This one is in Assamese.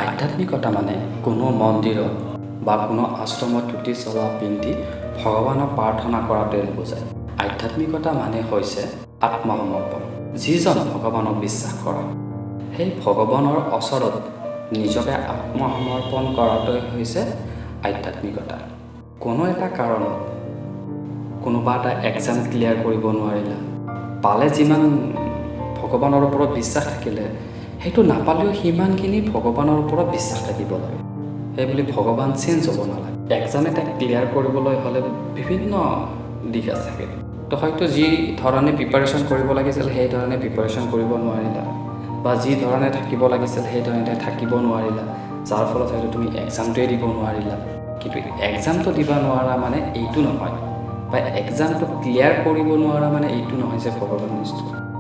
আধ্যাত্মিকতা মানে কোনো মন্দিৰত বা কোনো আশ্ৰমত ধুতি চলা পিন্ধি ভগৱানক প্ৰাৰ্থনা কৰাটোৱে নুবুজায়। আধ্যাত্মিকতা মানে হৈছে আত্মসমৰ্পণ। যিজন ভগৱানক বিশ্বাস কৰা সেই ভগৱানৰ ওচৰত নিজকে আত্মসমৰ্পণ কৰাটোৱে হৈছে আধ্যাত্মিকতা। কোনো এটা কাৰণত কোনোবা এটা এক্সাম ক্লিয়াৰ কৰিব নোৱাৰিলা, পালে যিমান ভগৱানৰ ওপৰত বিশ্বাস থাকিলে সেইটো নাপালেও সিমানখিনি ভগৱানৰ ওপৰত বিশ্বাস থাকিব লাগে। সেইবুলি ভগৱান চেঞ্জ হ'ব নালাগে। এক্সাম এটা ক্লিয়াৰ কৰিবলৈ হ'লে বিভিন্ন দিশ আছে। তো হয়তো যি ধৰণে প্ৰিপাৰেশ্যন কৰিব লাগিছিল সেই ধৰণে প্ৰিপাৰেশ্যন কৰিব নোৱাৰিলা, বা যি ধৰণে থাকিব লাগিছিল সেই ধৰণে থাকিব নোৱাৰিলা, যাৰ ফলত হয়তো তুমি এক্সামটোৱে দিব নোৱাৰিলা। কিন্তু এক্সামটো দিব নোৱাৰা মানে এইটো নহয়, বা এক্সামটো ক্লিয়াৰ কৰিব নোৱাৰা মানে এইটো নহয় যে ভগৱান নিষ্ঠুৰ।